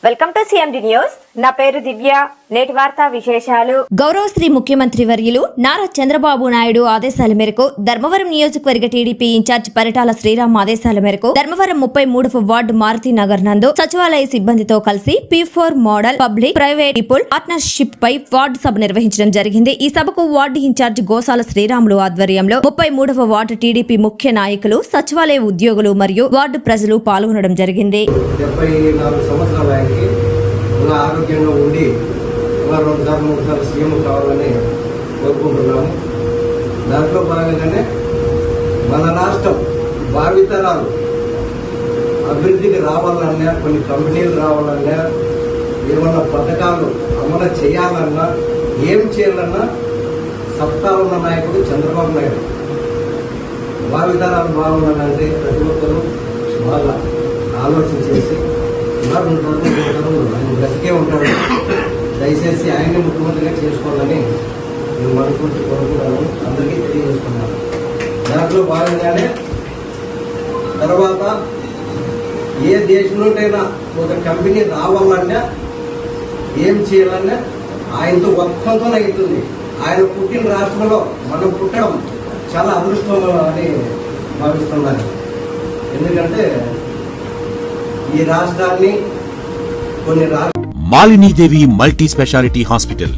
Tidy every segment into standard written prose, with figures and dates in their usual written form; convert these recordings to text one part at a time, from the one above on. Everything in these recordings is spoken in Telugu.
Welcome to CMD news. నా పేరు దివ్య. నేటి వార్తా విశేషాలు. గౌరవ శ్రీ ముఖ్యమంత్రి వర్యులు నారా చంద్రబాబు నాయుడు ఆదేశాల మేరకు ధర్మవరం నియోజకవర్గ టీడీపీ ఇన్ఛార్జ్ పరిటాల శ్రీరామ్ ఆదేశాల మేరకు ధర్మవరం 33వ వార్డు మారుతి నగర్ నందు సచివాలయ సిబ్బందితో కలిసి P4 model public private people partnership పై వార్డు సభ నిర్వహించడం జరిగింది. ఈ సభకు వార్డు ఇన్ఛార్జ్ గోసాల శ్రీరాములు ఆధ్వర్యంలో 33వ వార్డు టీడీపీ ముఖ్య నాయకులు, సచివాలయ ఉద్యోగులు మరియు వార్డు ప్రజలు పాల్గొనడం జరిగింది. ఆరోగ్యంగా ఉండి 2-3 సార్లు సీఎం కావాలని కోరుకుంటున్నాము. దాంట్లో భాగంగానే మన రాష్ట్రం భావితరాలు అభివృద్ధికి రావాలన్నా, కొన్ని కంపెనీలు రావాలన్నా, ఏమన్నా పథకాలు అమలు చేయాలన్నా, ఏం చేయాలన్నా సత్తాలో ఉన్న నాయకుడు చంద్రబాబు నాయుడు. భావితరాలు బాగుండాలంటే ప్రతి ఒక్కరూ బాగా ఆలోచన చేసి ఆయన బ్రతికే ఉంటాడు. దయచేసి ఆయన్ని ముఖ్యమంత్రిగా చేసుకోవాలని నేను మనస్ఫూర్తి కోరుకుంటున్నాను, అందరికీ తెలియజేస్తున్నాను. దాంట్లో భాగంగానే తర్వాత ఏ దేశం నుండైనా ఒక కంపెనీ రావాలన్నా, ఏం చేయాలన్నా ఆయనతో ఒక్కతోనే అవుతుంది. ఆయన పుట్టిన రాష్ట్రంలో మనం పుట్టడం చాలా అదృష్టం అని భావిస్తున్నాను. ఎందుకంటే ఈ రాష్ట్రాన్ని కొన్ని Malinidevi multi speciality hospital,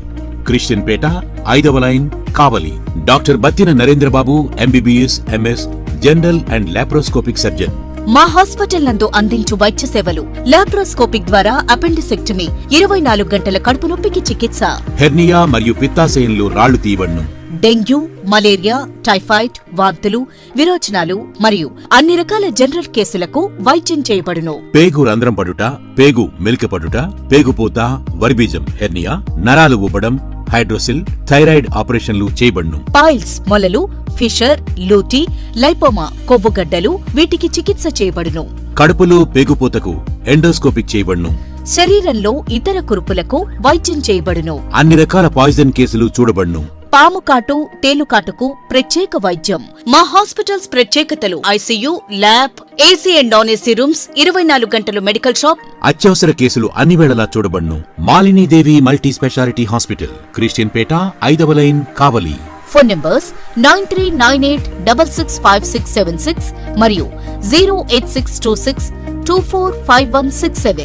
Christian Peta, 5వ line, Kavali. Doctor Battina Narendrababu, MBBS, MS, general and laparoscopic surgeon. మా హాస్పిటల్ నందు అందించు వైద్య సేవలు: లాప్రోస్కోపిక్ ద్వారా అపెండిసెక్టమీ, 24 గంటల కడుపు నొప్పికి చికిత్స, హెర్నియా మరియు పిత్తాశయంలో రాళ్లు తీయబడును, డెంగ్యూ, మలేరియా, టైఫాయిడ్, వాంతులు, విరోచనాలు మరియు అన్ని రకాల జనరల్ కేసులకు వైద్యం చేయబడును. పేగు రంధ్రం పడుట, పేగు మెలికపడుట, పేగుపూత, వర్బీజం, హెర్నియా, నరాలు ఊపడం, హైడ్రోసిల్, థైరాయిడ్ ఆపరేషన్లు చేయబడును. పైల్స్, మొలలు, ఫిషర్, లూటీ, లైపోమా, కొవ్వుగడ్డలు, వీటికి చికిత్స చేయబడును. కడుపులో పేగుపూతకు ఎండోస్కోపిక్ చేయబడును. శరీరంలో ఇతర కురుపులకు వైద్యం చేయబడును. అన్ని రకాల పాయిజన్ కేసులు చూడబడును. పాము కాటు, తేలుకాటుకు ప్రత్యేక వైద్యం. మా హాస్పిటల్స్ ప్రత్యేకతలు: ICU, lab, AC and non AC rooms, 24 గంటలు మెడికల్ షాప్. అత్యవసర కేసులు అన్ని వేళలా చూడబడును. Malinidevi multi speciality hospital, Christian Peta, 5వ లైన్, కావలి. ఫోన్ నంబర్స్ 9398665676 మరియు 08626245167.